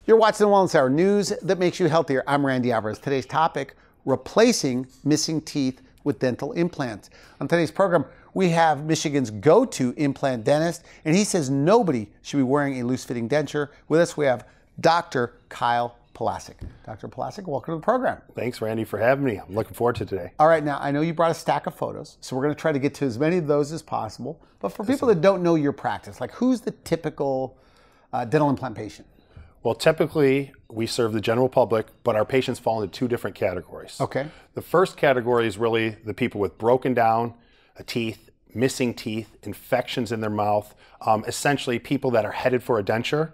You're watching the Wellness Hour, news that makes you healthier. I'm Randy Alvarez. Today's topic, replacing missing teeth with dental implants. On today's program, we have Michigan's go-to implant dentist, and he says nobody should be wearing a loose-fitting denture. With us, we have Dr. Kyle Polasek. Dr. Polasek, welcome to the program. Thanks, Randy, for having me. I'm looking forward to today. All right, now, I know you brought a stack of photos, so we're going to try to get to as many of those as possible. But for people that don't know your practice, like who's the typical dental implant patient? Well, typically, we serve the general public, but our patients fall into two different categories. Okay. The first category is really the people with broken down teeth, missing teeth, infections in their mouth, essentially people that are headed for a denture,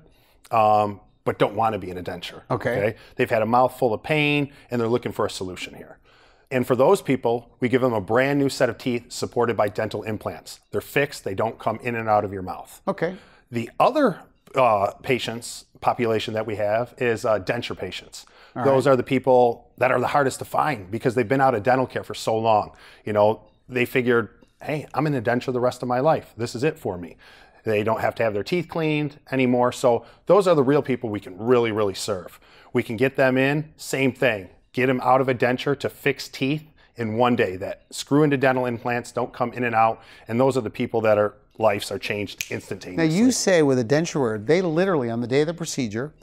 but don't want to be in a denture. Okay. They've had a mouth full of pain, and they're looking for a solution here. And for those people, we give them a brand new set of teeth supported by dental implants. They're fixed, they don't come in and out of your mouth. Okay. The other population that we have is denture patients. Those are the people that are the hardest to find because they've been out of dental care for so long. You know, they figured, hey, I'm in a denture the rest of my life. This is it for me. They don't have to have their teeth cleaned anymore. So those are the real people we can really, really serve. We can get them in, same thing. Get them out of a denture to fix teeth in one day that screw into dental implants, don't come in and out. And those are the people that are lives are changed instantaneously. Now you say with a denture wearer, they literally on the day of the procedure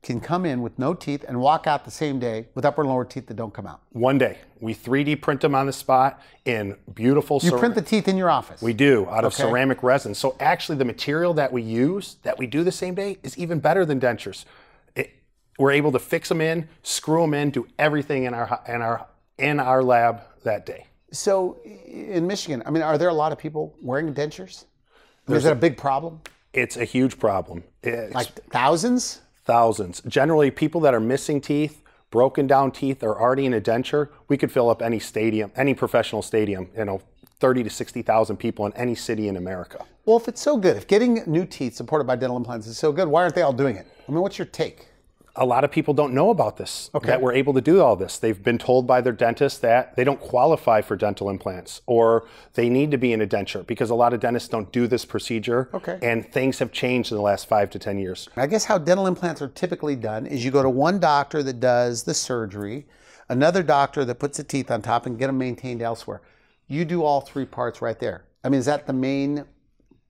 can come in with no teeth and walk out the same day with upper and lower teeth that don't come out. One day. We 3D print them on the spot in beautiful You print the teeth in your office? We do, out of ceramic resin. So actually the material that we use, that we do the same day, is even better than dentures. We're able to fix them in, screw them in, do everything in our lab that day. So in Michigan, I mean, are there a lot of people wearing dentures? Is that a big problem? It's a huge problem. Like thousands? Thousands. Generally, people that are missing teeth, broken down teeth, are already in a denture. We could fill up any stadium, any professional stadium, 30 to 60,000 people in any city in America. Well, if it's so good, if getting new teeth supported by dental implants is so good, why aren't they all doing it? I mean, what's your take? A lot of people don't know about this, that we're able to do all this. They've been told by their dentist that they don't qualify for dental implants or they need to be in a denture because a lot of dentists don't do this procedure and things have changed in the last 5 to 10 years. I guess how dental implants are typically done is you go to one doctor that does the surgery, another doctor that puts the teeth on top and get them maintained elsewhere. You do all three parts right there. I mean, is that the main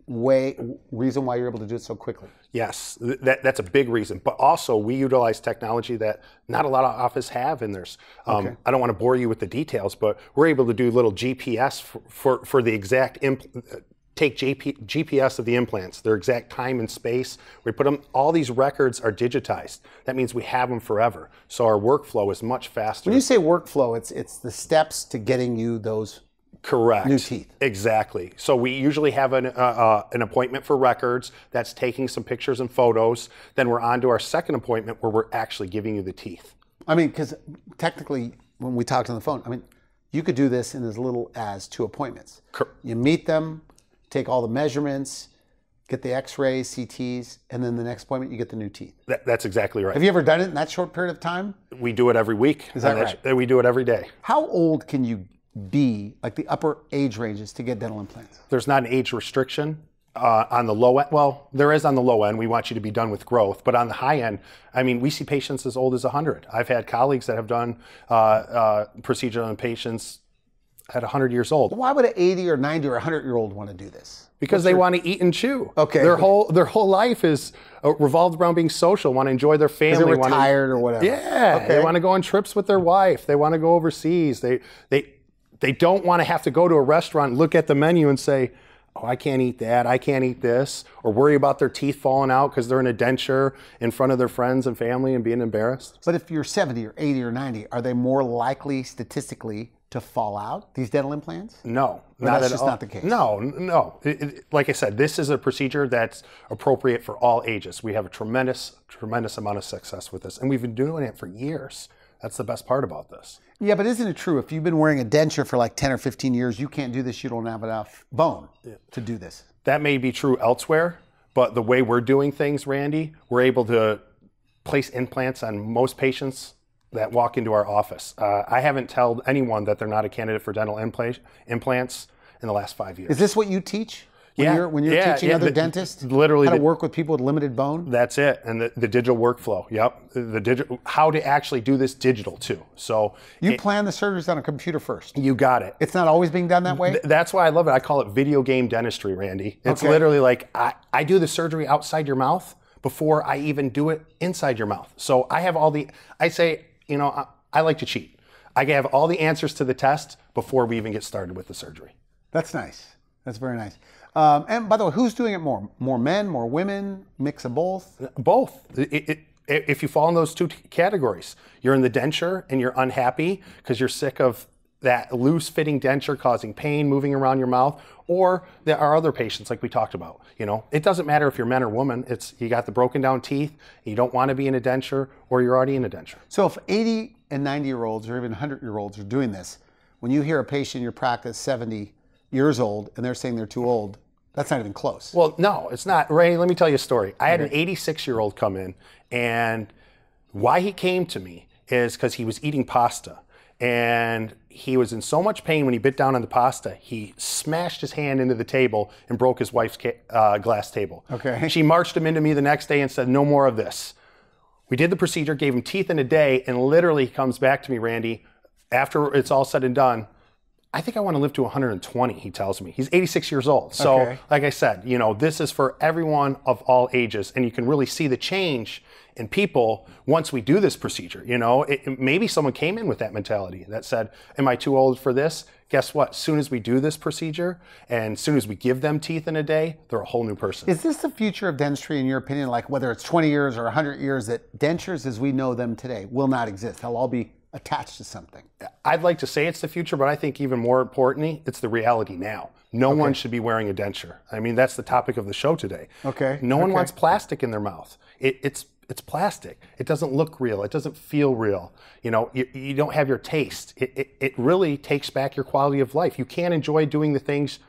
reason why you're able to do it so quickly? Yes, that's a big reason. But also, we utilize technology that not a lot of offices have in theirs. I don't want to bore you with the details, but we're able to do little GPS for the exact take GPS of the implants, their exact time and space. We put them. All these records are digitized. That means we have them forever. So our workflow is much faster. When you say workflow, it's the steps to getting you those. Correct. New teeth. Exactly. So we usually have an appointment for records that's taking some pictures and photos. Then we're on to our second appointment where we're actually giving you the teeth. I mean, because technically, when we talked on the phone, I mean, you could do this in as little as 2 appointments. You meet them, take all the measurements, get the x-rays, CTs, and then the next appointment, you get the new teeth. That's exactly right. Have you ever done it in that short period of time? We do it every week. Is that right? We do it every day. How old can you be, like the upper age ranges, to get dental implants? There's not an age restriction on the low end. Well, there is on the low end. We want you to be done with growth. But on the high end, I mean, we see patients as old as 100. I've had colleagues that have done procedure on patients at 100 years old. Why would an 80 or 90 or 100-year-old want to do this? Because they want to eat and chew. Okay. Their whole life is revolved around being social, want to enjoy their family. They're retired or whatever. Yeah. They want to go on trips with their wife. They want to go overseas. They don't want to have to go to a restaurant, look at the menu and say, oh, I can't eat that, I can't eat this, or worry about their teeth falling out because they're in a denture in front of their friends and family and being embarrassed. But if you're 70 or 80 or 90, are they more likely statistically to fall out, these dental implants? No, that's just not the case. No. Like I said, this is a procedure that's appropriate for all ages. We have a tremendous amount of success with this, and we've been doing it for years. That's the best part about this. Yeah, but isn't it true, if you've been wearing a denture for like 10 or 15 years, you can't do this, you don't have enough bone to do this? That may be true elsewhere, but the way we're doing things, Randy, we're able to place implants on most patients that walk into our office. I haven't told anyone that they're not a candidate for dental implants in the last 5 years. Is this what you teach? when you're teaching other dentists literally how to work with people with limited bone? That's it. And the digital workflow. Yep. The digital, how to actually do this digital too. So you plan the surgeries on a computer first. You got it. It's not always being done that way? That's why I love it. I call it video game dentistry, Randy. It's literally like I do the surgery outside your mouth before I even do it inside your mouth. So I have I say, I like to cheat. I have all the answers to the test before we even get started with the surgery. That's nice. That's very nice. And by the way, who's doing it more? More men, more women, mix of both? Both. If you fall in those two categories, you're in the denture and you're unhappy because you're sick of that loose fitting denture causing pain, moving around your mouth, or there are other patients like we talked about. It doesn't matter if you're men or women. You got the broken down teeth, you don't want to be in a denture, or you're already in a denture. So if 80 and 90-year-olds or even 100-year-olds are doing this, when you hear a patient in your practice 70 years old and they're saying they're too old, that's not even close. Well, no, it's not. Ray, let me tell you a story. I had an 86-year-old come in, and why he came to me is because he was eating pasta. And he was in so much pain when he bit down on the pasta, he smashed his hand into the table and broke his wife's glass table. Okay. She marched him into me the next day and said, no more of this. We did the procedure, gave him teeth in a day, and literally he comes back to me, Randy, after it's all said and done, I think I want to live to 120, he tells me. He's 86 years old. So, like I said, this is for everyone of all ages, and you can really see the change in people once we do this procedure. Maybe someone came in with that mentality that said, am I too old for this? Guess what? As soon as we do this procedure and as soon as we give them teeth in a day, they're a whole new person. Is this the future of dentistry in your opinion? Like whether it's 20 years or 100 years, that dentures as we know them today will not exist. They'll all be attached to something. I'd like to say it's the future, but I think even more importantly, it's the reality now. No one should be wearing a denture. I mean, that's the topic of the show today. No one wants plastic in their mouth. It's plastic. It doesn't look real. It doesn't feel real. You don't have your taste. It really takes back your quality of life. You can't enjoy doing the things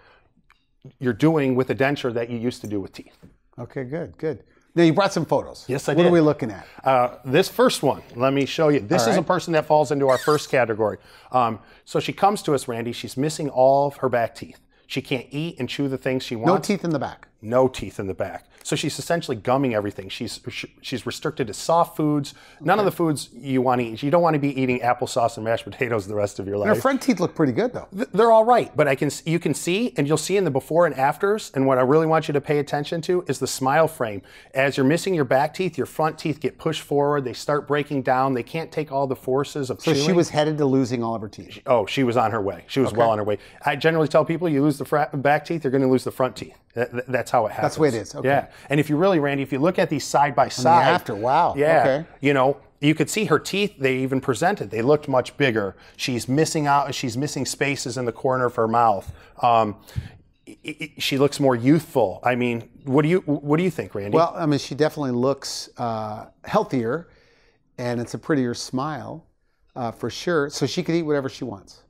you're doing with a denture that you used to do with teeth. Okay, good. Now you brought some photos. Yes, I did. What are we looking at? This first one, let me show you. This is a person that falls into our first category. So she comes to us, Randy. She's missing all of her back teeth. She can't eat and chew the things she wants. No teeth in the back. No teeth in the back. So she's essentially gumming everything. She's restricted to soft foods. None of the foods you want to eat. You don't want to be eating applesauce and mashed potatoes the rest of your life. Her front teeth look pretty good though. They're all right, but you can see, and you'll see in the before and afters, and what I really want you to pay attention to is the smile frame. As you're missing your back teeth, your front teeth get pushed forward. They start breaking down. They can't take all the forces of chewing. So she was headed to losing all of her teeth. Oh, she was on her way. She was well on her way. I generally tell people you lose the back teeth, you're going to lose the front teeth. That's how it happens. That's the way it is. Okay. Yeah. And if you really, Randy, if you look at these side by side. After, wow. Yeah. Okay. You could see her teeth, they even presented. They looked much bigger. She's missing spaces in the corner of her mouth. She looks more youthful. I mean, what do you think, Randy? Well, I mean, she definitely looks healthier, and it's a prettier smile for sure. So she could eat whatever she wants.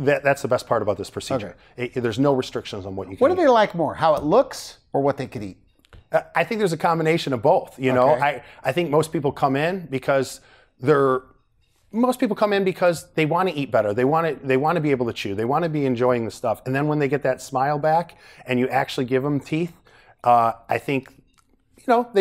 That's the best part about this procedure. There's no restrictions on what you can eat. What do they like more, how it looks or what they could eat? I think there's a combination of both. I think most people come in because they want to eat better. They want to be able to chew. They want to be enjoying the stuff. And then when they get that smile back and you actually give them teeth, I think, I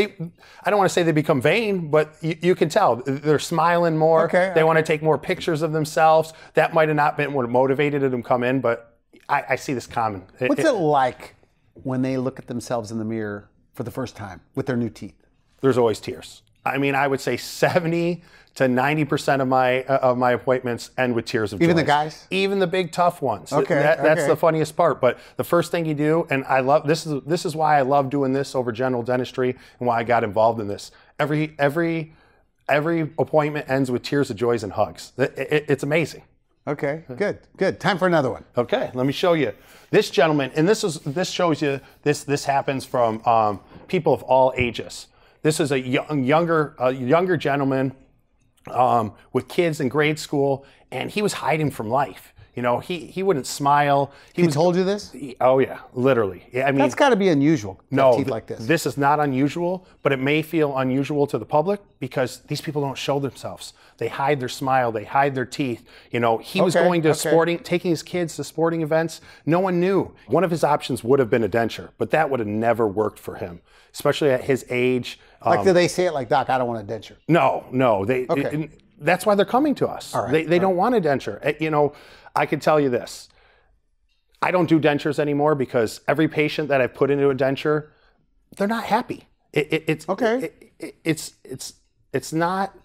don't want to say they become vain, but you can tell they're smiling more. They want to take more pictures of themselves. That might have not been what motivated them to come in, but I see this common. What's it like when they look at themselves in the mirror for the first time with their new teeth? There's always tears. I mean, I would say 70 to 90% of my appointments end with tears of joy. Even the guys? Even the big tough ones. That's the funniest part. But the first thing you do, and I love this is why I love doing this over general dentistry and why I got involved in this. Every appointment ends with tears of joys and hugs. It's amazing. Okay, good. Time for another one. Okay, let me show you. This gentleman, and this shows you this happens from people of all ages. This is a younger gentleman with kids in grade school, and he was hiding from life. You know, he wouldn't smile. He told you this? Oh yeah, literally. I mean, that's got to be unusual. No, teeth like this. This is not unusual, but it may feel unusual to the public because these people don't show themselves. They hide their smile. They hide their teeth. You know, he was going to taking his kids to sporting events. No one knew. One of his options would have been a denture, but that would have never worked for him, especially at his age. Like, do they say it like, Doc, I don't want a denture? No. That's why they're coming to us. They don't want a denture. You know, I can tell you this. I don't do dentures anymore because every patient that I've put into a denture, they're not happy. It's not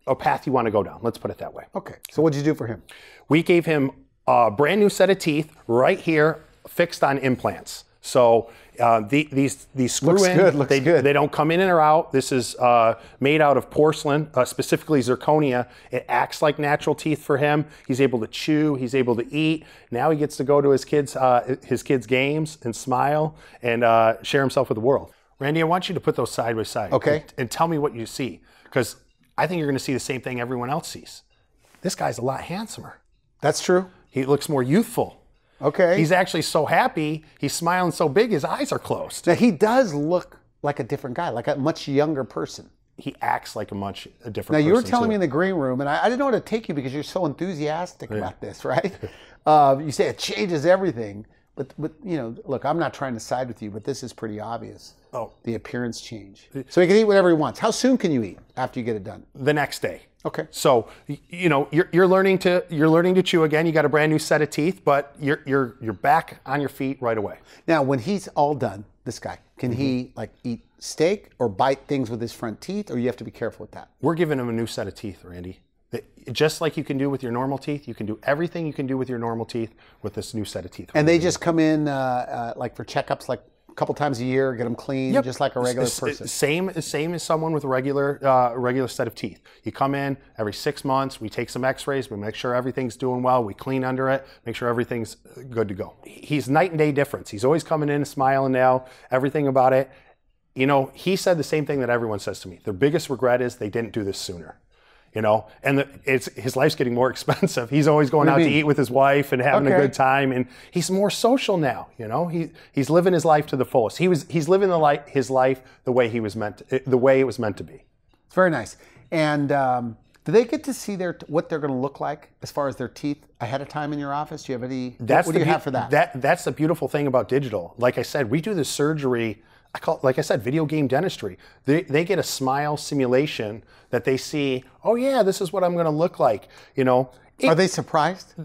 a path you want to go down. Let's put it that way. Okay. So what did you do for him? We gave him a brand new set of teeth right here, fixed on implants. So these screw in. Looks good. They don't come in or out. This is made out of porcelain, specifically zirconia. It acts like natural teeth for him. He's able to chew. He's able to eat. Now he gets to go to his kids' games and smile and share himself with the world. Randy, I want you to put those side by side. Okay. And tell me what you see, because I think you're going to see the same thing everyone else sees. This guy's a lot handsomer. That's true. He looks more youthful. Okay. He's actually so happy. He's smiling so big, his eyes are closed. Now, he does look like a different guy, like a much younger person. He acts like a different person. Now, you were telling me in the green room, and I didn't know how to take you because you're so enthusiastic about this, right? You say it changes everything. But you know, look, I'm not trying to side with you, but this is pretty obvious. Oh. The appearance change. So he can eat whatever he wants. How soon can you eat after you get it done? The next day. Okay. So you know you're learning to chew again. You got a brand new set of teeth, but you're back on your feet right away. Now, when he's all done, this guy, can he like eat steak or bite things with his front teeth, or you have to be careful with that? We're giving him a new set of teeth, Randy. Just like you can do with your normal teeth, you can do everything you can do with your normal teeth with this new set of teeth. And they just come in like for checkups, like a couple times a year, get them clean, just like a regular person. Same as someone with a regular set of teeth. You come in every 6 months. We take some X-rays. We make sure everything's doing well. We clean under it. Make sure everything's good to go. He's night and day difference. He's always coming in, smiling now. Everything about it. You know, he said the same thing that everyone says to me. Their biggest regret is they didn't do this sooner. You know, and his life's getting more expensive. He's always going out to eat with his wife and having a good time, and he's more social now. You know, he's living his life to the fullest. He's living his life the way it was meant to be. It's very nice. And do they get to see what they're going to look like as far as their teeth ahead of time in your office? Do you have any? What do you have for that? That's the beautiful thing about digital. Like I said, we do the surgery. I call it, like I said, video game dentistry. They get a smile simulation that they see. Oh yeah, this is what I'm going to look like. You know. Are they surprised?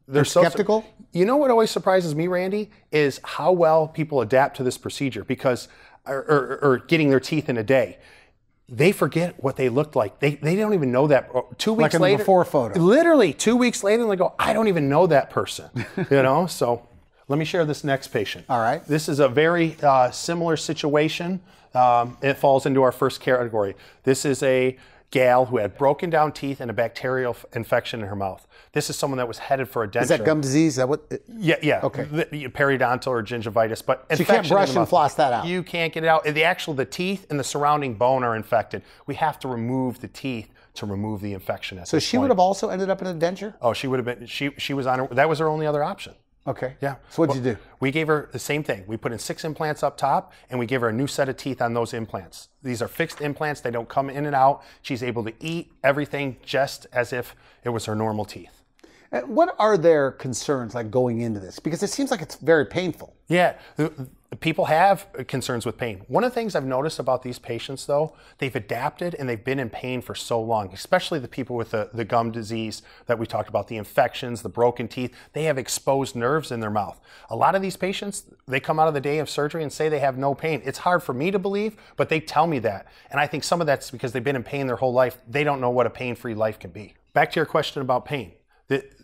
They're skeptical. You know what always surprises me, Randy, is how well people adapt to this procedure because, or getting their teeth in a day. They forget what they looked like. They don't even know that. 2 weeks later, like in the before photo. Literally 2 weeks later, and they go, I don't even know that person. You know, so. Let me share this next patient. All right. This is a very similar situation. It falls into our first category. This is a gal who had broken down teeth and a bacterial infection in her mouth. This is someone that was headed for a denture. Is that gum disease? Is that what? Yeah. Okay. Periodontal or gingivitis, but so you can't brush and floss that out. You can't get it out. The teeth and the surrounding bone are infected. We have to remove the teeth to remove the infection. So she would have also ended up in a denture? Oh, she would have been. She was on her. That was her only other option. Okay. Yeah. So what'd you do? We gave her the same thing. We put in 6 implants up top, and we gave her a new set of teeth on those implants. These are fixed implants. They don't come in and out. She's able to eat everything just as if it was her normal teeth. What are their concerns like going into this? Because it seems like it's very painful. Yeah. People have concerns with pain. One of the things I've noticed about these patients, though, they've adapted and they've been in pain for so long, especially the people with the gum disease that we talked about, the infections, the broken teeth. They have exposed nerves in their mouth. A lot of these patients, they come out of the day of surgery and say they have no pain. It's hard for me to believe, but they tell me that. And I think some of that's because they've been in pain their whole life. They don't know what a pain-free life can be. Back to your question about pain.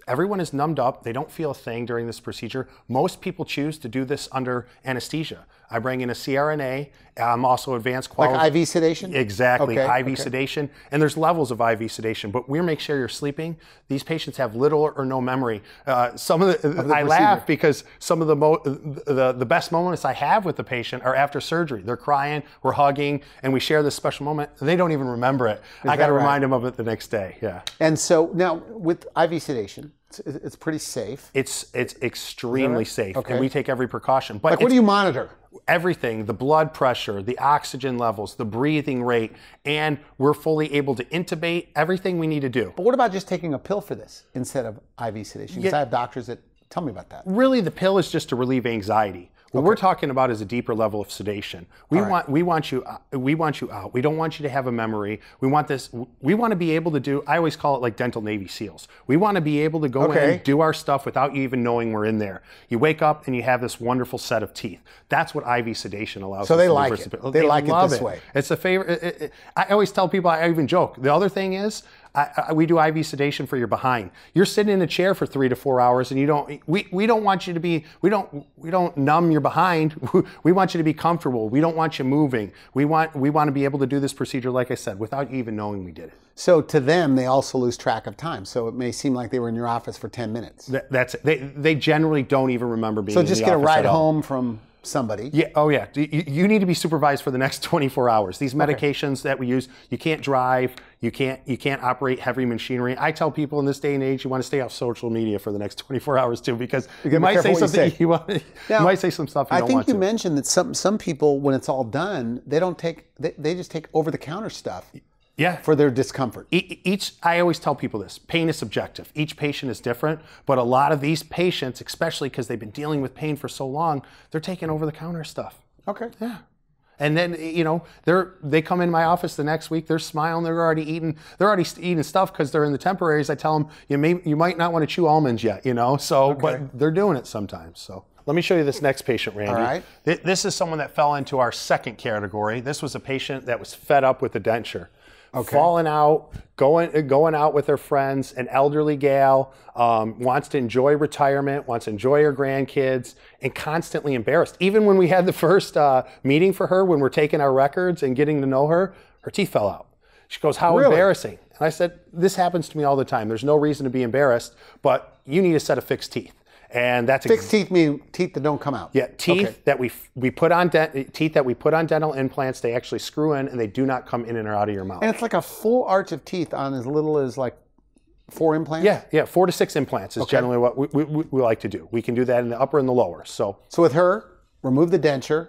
Everyone is numbed up. They don't feel a thing during this procedure. Most people choose to do this under anesthesia. I bring in a CRNA. I'm also advanced quality. Like IV sedation? Exactly, IV sedation. And there's levels of IV sedation, but we make sure you're sleeping. These patients have little or no memory. I laugh because some of the best moments I have with the patient are after surgery. They're crying, we're hugging, and we share this special moment. They don't even remember it. I got to remind them of it the next day. Yeah. And so now with IV sedation, It's pretty safe. It's extremely safe, Okay. and we take every precaution. But Like, what do you monitor? everything, the blood pressure, the oxygen levels, the breathing rate, and we're fully able to intubate everything we need to do. But what about just taking a pill for this instead of IV sedation? Because I have doctors that tell me about that. Really, the pill is just to relieve anxiety. What we're talking about is a deeper level of sedation. We want you out. We don't want you to have a memory. We want to be able to do, I always call it like dental Navy SEALs. We want to be able to go in and do our stuff without you even knowing we're in there. You wake up and you have this wonderful set of teeth. That's what IV sedation allows us to do. So they like it. They like it this way. It's a favorite. I always tell people, I even joke. The other thing is, we do IV sedation for your behind. You're sitting in a chair for 3 to 4 hours, and we don't want you to be, we don't numb your behind. We want you to be comfortable. We don't want you moving. We want to be able to do this procedure, like I said, without you even knowing we did it. So to them, they also lose track of time. So it may seem like they were in your office for 10 minutes. That's it. They generally don't even remember being in the office. So just get a ride home from somebody. Yeah. Oh, yeah. You need to be supervised for the next 24 hours. These medications that we use, you can't drive, you can't operate heavy machinery. I tell people in this day and age, you want to stay off social media for the next 24 hours too, because you might say something. You might say some stuff you don't want to. I think you mentioned that some people, when it's all done, they don't take. They just take over-the-counter stuff. Yeah. For their discomfort. I always tell people this, pain is subjective. Each patient is different, but a lot of these patients, especially because they've been dealing with pain for so long, they're taking over-the-counter stuff. Okay. Yeah. And then, they come in my office the next week, they're smiling, they're already eating stuff because they're in the temporaries. I tell them, you might not want to chew almonds yet, but they're doing it sometimes, so. Let me show you this next patient, Randy. All right. This is someone that fell into our second category. This was a patient that was fed up with the denture. Okay. Falling out, going out with her friends, an elderly gal, wants to enjoy retirement, wants to enjoy her grandkids, and constantly embarrassed. Even when we had the first meeting for her, when we're taking our records and getting to know her, her teeth fell out. She goes, how embarrassing. And I said, this happens to me all the time. There's no reason to be embarrassed, but you need a set of fixed teeth. And that's fixed teeth mean teeth that don't come out. Yeah, teeth that we put on dental implants. They actually screw in and they do not come in and out of your mouth. And it's like a full arch of teeth on as little as like 4 implants. Yeah, 4 to 6 implants is generally what we like to do. We can do that in the upper and the lower. So with her, remove the denture.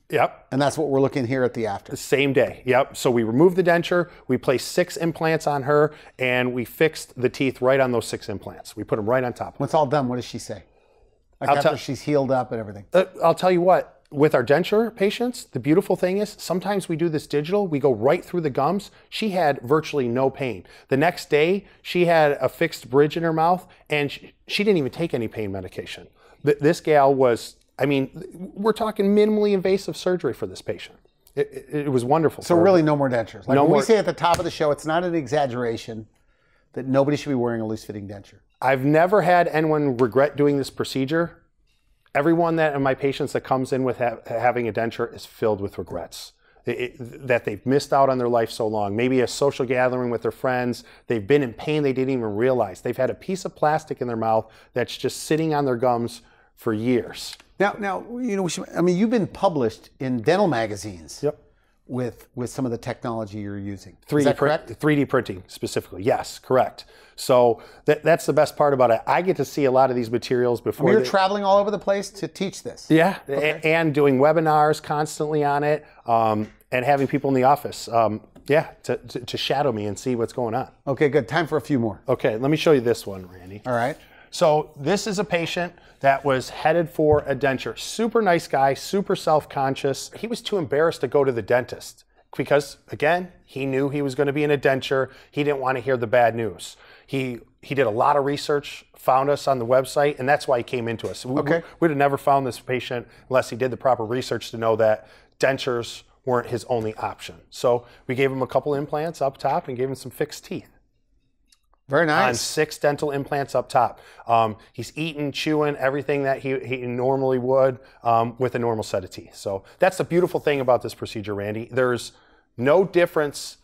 Yep. And that's what we're looking here at the after. The same day. Yep. So we removed the denture, we placed 6 implants on her, and we fixed the teeth right on those 6 implants. We put them right on top. When it's all done, what does she say? Like after she's healed up and everything. I'll tell you what, with our denture patients, the beautiful thing is sometimes we do this digital, we go right through the gums. She had virtually no pain. The next day, she had a fixed bridge in her mouth, and she didn't even take any pain medication. This gal was, we're talking minimally invasive surgery for this patient. It was wonderful. So really no more dentures. Like we say at the top of the show, it's not an exaggeration that nobody should be wearing a loose-fitting denture. I've never had anyone regret doing this procedure. Everyone of my patients that comes in with having a denture is filled with regrets. That they've missed out on their life so long. Maybe a social gathering with their friends. They've been in pain they didn't even realize. They've had a piece of plastic in their mouth that's just sitting on their gums for years. Now, you've been published in dental magazines. Yep. With some of the technology you're using. 3D printing specifically, yes, correct. So that's the best part about it. I get to see a lot of these materials before. You're traveling all over the place to teach this. Yeah, and doing webinars constantly on it, and having people in the office, to shadow me and see what's going on. Okay, good. Time for a few more. Okay, let me show you this one, Randy. All right. So this is a patient that was headed for a denture. Super nice guy, super self-conscious. He was too embarrassed to go to the dentist because, again, he knew he was going to be in a denture. He didn't want to hear the bad news. He did a lot of research, found us on the website, and that's why he came into us. We'd have never found this patient unless he did the proper research to know that dentures weren't his only option. So we gave him a couple implants up top and gave him some fixed teeth. Very nice. On 6 dental implants up top. He's eating, chewing, everything that he normally would with a normal set of teeth. So that's the beautiful thing about this procedure, Randy. There's no difference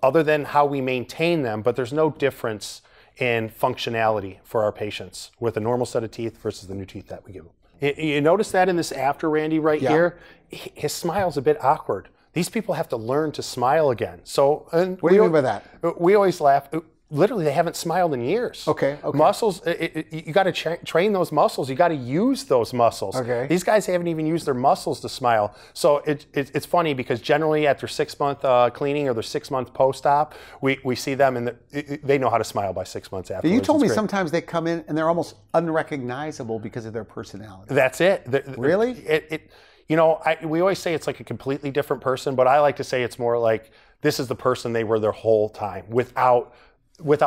other than how we maintain them, but there's no difference in functionality for our patients with a normal set of teeth versus the new teeth that we give them. You notice that in this after, Randy, right here? His smile's a bit awkward. These people have to learn to smile again. So, what do you mean by that? We always laugh. literally they haven't smiled in years. Okay. Muscles, you got to train those muscles. You got to use those muscles. Okay. These guys haven't even used their muscles to smile. So it's funny because generally after 6-month cleaning or their 6-month post-op, we see them and they know how to smile by 6 months after. You told me sometimes they come in and they're almost unrecognizable because of their personality. That's it. Really? You know, we always say it's like a completely different person, but I like to say it's more like this is the person they were their whole time without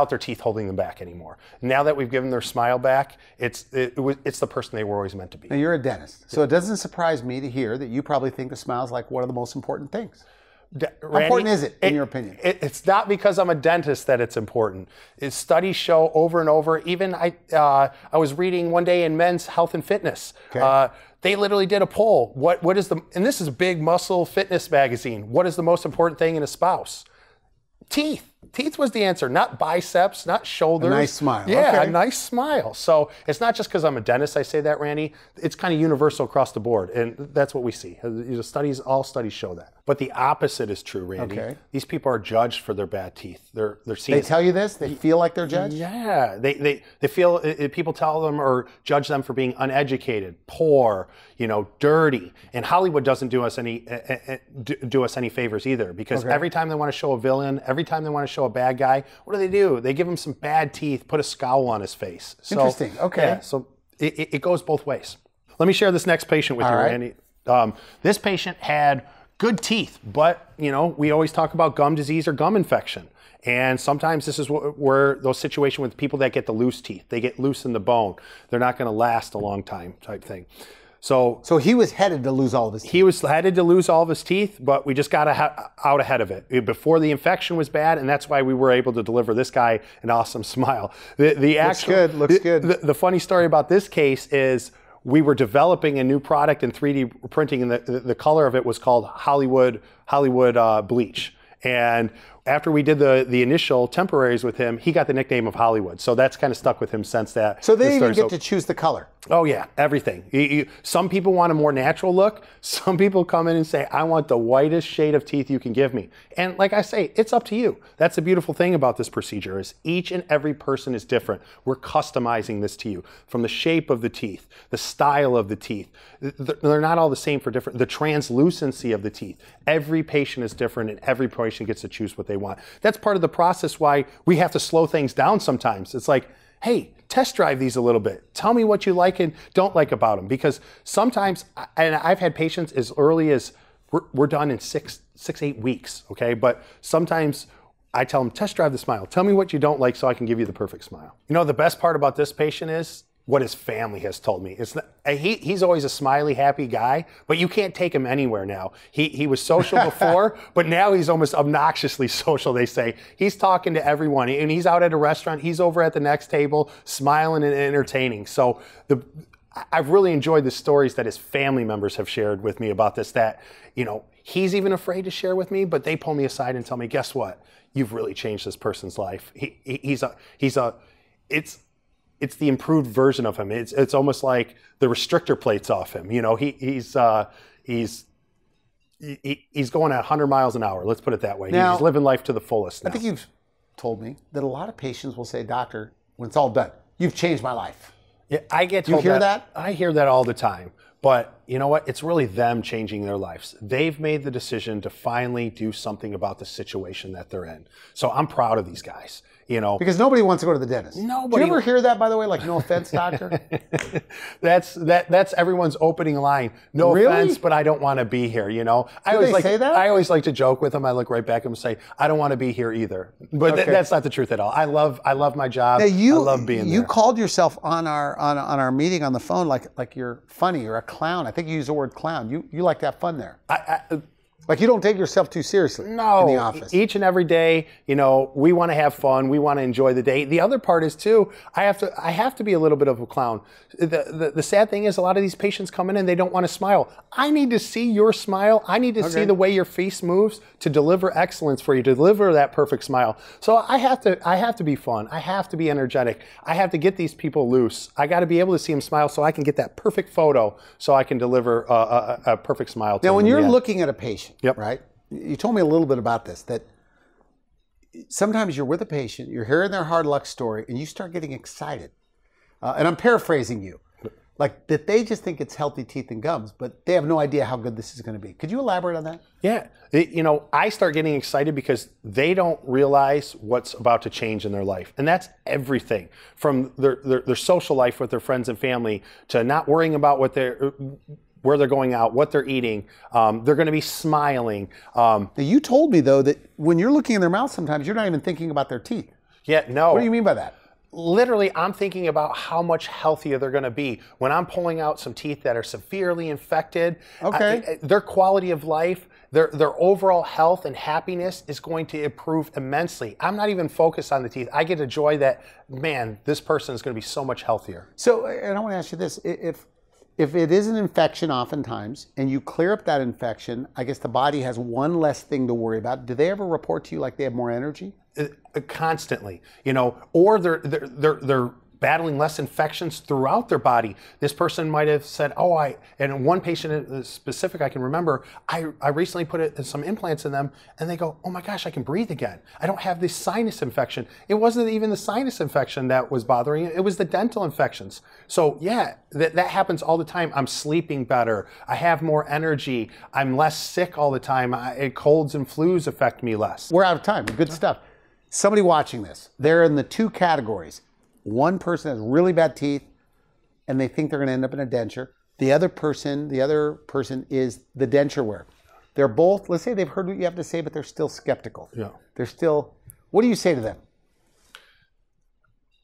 their teeth holding them back anymore. Now that we've given their smile back, it's the person they were always meant to be. Now you're a dentist, so it doesn't surprise me to hear that you probably think the smile's like one of the most important things. Randy, how important is it, in your opinion? It's not because I'm a dentist that it's important. Studies show over and over. Even I was reading one day in Men's Health and Fitness. Okay. They literally did a poll. What is and this is a big muscle fitness magazine. What is the most important thing in a spouse? Teeth. Teeth was the answer, not biceps, not shoulders. A nice smile. Yeah, okay. A nice smile. So it's not just because I'm a dentist I say that, Randy. It's kind of universal across the board, and that's what we see. All studies show that. But the opposite is true, Randy. Okay. These people are judged for their bad teeth. They're seen. They tell you this? They feel like they're judged? Yeah. They feel people tell them or judge them for being uneducated, poor, dirty. And Hollywood doesn't do us any favors either, because every time they want to show a villain, every time they want to show a bad guy, what do? They give him some bad teeth, put a scowl on his face. So, interesting. Okay. Yeah, so it goes both ways. Let me share this next patient with you, Randy. This patient had good teeth, but we always talk about gum disease or gum infection. And sometimes this is where those situations with people that get the loose teeth, they get loose in the bone. They're not going to last a long time type thing. So he was headed to lose all of his teeth. He was headed to lose all of his teeth, but we just got out ahead of it before the infection was bad, and that's why we were able to deliver this guy an awesome smile. Looks good. The funny story about this case is we were developing a new product in 3D printing, and the color of it was called Hollywood bleach. And after we did the initial temporaries with him, he got the nickname of Hollywood. So that's kind of stuck with him since that. So they even get to choose the color. Oh yeah, everything. Some people want a more natural look. Some people come in and say, I want the whitest shade of teeth you can give me. And like I say, it's up to you. That's the beautiful thing about this procedure is each and every person is different. We're customizing this to you from the shape of the teeth, the style of the teeth. They're not all the same for different, the translucency of the teeth. Every patient is different and every patient gets to choose what they want. That's part of the process why we have to slow things down sometimes. It's like, hey, test drive these a little bit. Tell me what you like and don't like about them. Because sometimes, and I've had patients as early as, we're done in 6-8 weeks, okay? But sometimes I tell them, test drive the smile. Tell me what you don't like so I can give you the perfect smile. The best part about this patient is what his family has told me. It's not, he's always a smiley, happy guy, but you can't take him anywhere now. He was social before, but now he's almost obnoxiously social, they say. He's talking to everyone, and he's out at a restaurant. He's over at the next table, smiling and entertaining. So I've really enjoyed the stories that his family members have shared with me about this, that, he's even afraid to share with me, but they pull me aside and tell me, guess what? You've really changed this person's life. It's the improved version of him. It's almost like the restrictor plate's off him. He's going at 100 miles an hour. Let's put it that way. Now, he's living life to the fullest now. I think you've told me that a lot of patients will say, doctor, when it's all done, you've changed my life. Yeah, I get told you hear that? I hear that all the time. But you know what? It's really them changing their lives. They've made the decision to finally do something about the situation that they're in. So I'm proud of these guys. Because nobody wants to go to the dentist. Nobody. Do you ever hear that, by the way? Like, no offense, doctor? That's everyone's opening line. No offense, but I don't want to be here. I always say that? I always like to joke with them. I look right back at them and say, I don't want to be here either. But that's not the truth at all. I love my job. Now I love being there. You called yourself on our meeting on the phone like you're funny or a clown. I think you used the word clown. You like to have fun there. Like you don't take yourself too seriously in the office. Each and every day, we want to have fun. We want to enjoy the day. The other part is too, I have to be a little bit of a clown. The sad thing is a lot of these patients come in and they don't want to smile. I need to see your smile. I need to see the way your face moves to deliver excellence for you, to deliver that perfect smile. So I have to be fun. I have to be energetic. I have to get these people loose. I got to be able to see them smile so I can get that perfect photo so I can deliver a perfect smile to them. Now, when you're looking at a patient, Yep. right? You told me a little bit about this, that sometimes you're with a patient, you're hearing their hard luck story, and you start getting excited. And I'm paraphrasing you. Like that they just think it's healthy teeth and gums, but they have no idea how good this is going to be. Could you elaborate on that? Yeah. I start getting excited because they don't realize what's about to change in their life. And that's everything from their social life with their friends and family to not worrying about where they're going out, what they're eating. They're going to be smiling. Now, you told me, though, that when you're looking in their mouth sometimes, you're not even thinking about their teeth. Yeah, no. What do you mean by that? Literally, I'm thinking about how much healthier they're going to be when I'm pulling out some teeth that are severely infected. Okay. Their quality of life, their overall health and happiness is going to improve immensely. I'm not even focused on the teeth. I get a joy that, man, this person is going to be so much healthier. So, and I want to ask you this. If it is an infection oftentimes, and you clear up that infection, I guess the body has one less thing to worry about. Do they ever report to you like they have more energy? Constantly, or they're battling less infections throughout their body. This person might have said, and one patient specific I can remember, I recently put some implants in them, and they go, oh my gosh, I can breathe again. I don't have this sinus infection. It wasn't even the sinus infection that was bothering it. It was the dental infections. So yeah, that happens all the time. I'm sleeping better. I have more energy. I'm less sick all the time. Colds and flus affect me less. We're out of time. Good stuff. Somebody watching this, they're in the two categories. One person has really bad teeth and they think they're going to end up in a denture. The other person is the denture wearer. They're both, let's say they've heard what you have to say, but they're still skeptical. Yeah. They're still, what do you say to them?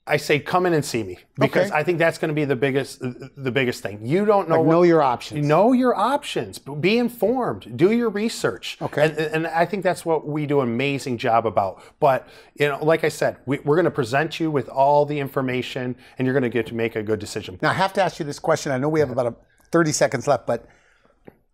I say, come in and see me, because I think that's going to be the biggest thing. You don't know. Know your options. Know your options. Be informed. Do your research. Okay. And I think that's what we do an amazing job about. But like I said, we're going to present you with all the information, and you're going to get to make a good decision. Now I have to ask you this question. I know we have about 30 seconds left, but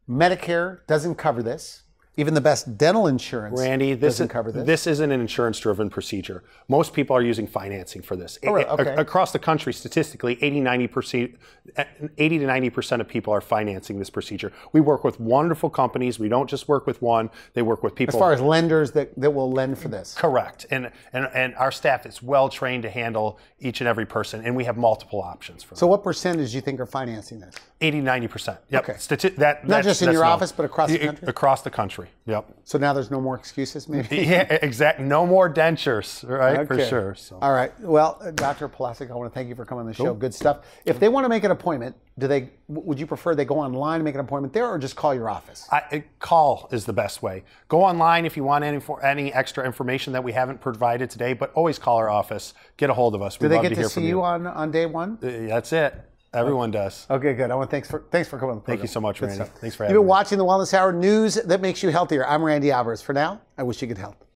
Medicare doesn't cover this. Even the best dental insurance doesn't cover this. This isn't an insurance-driven procedure. Most people are using financing for this. Oh, right, okay. Across the country, statistically, 80 to 90% of people are financing this procedure. We work with wonderful companies. We don't just work with one. They work with people. As far as lenders that will lend for this. Correct. And our staff is well-trained to handle each and every person, and we have multiple options for them. So what percentage do you think are financing this? 80 to 90%. Yep. Okay. Not just in your office, but across the country? Across the country. Yep. So now there's no more excuses, maybe? Yeah, exactly. No more dentures, right? Okay. For sure. So. All right. Well, Dr. Polasek, I want to thank you for coming on the show. Good stuff. If they want to make an appointment, would you prefer they go online and make an appointment there, or just call your office? Call is the best way. Go online if you want any extra information that we haven't provided today, but always call our office. Get a hold of us. Do they get to see you on day one? That's it. Everyone does. Okay, good. I want thanks for coming on the program. Thank you so much, Randy. Thanks for having me. You've been watching the Wellness Hour, news that makes you healthier. I'm Randy Alvarez. For now, I wish you good health.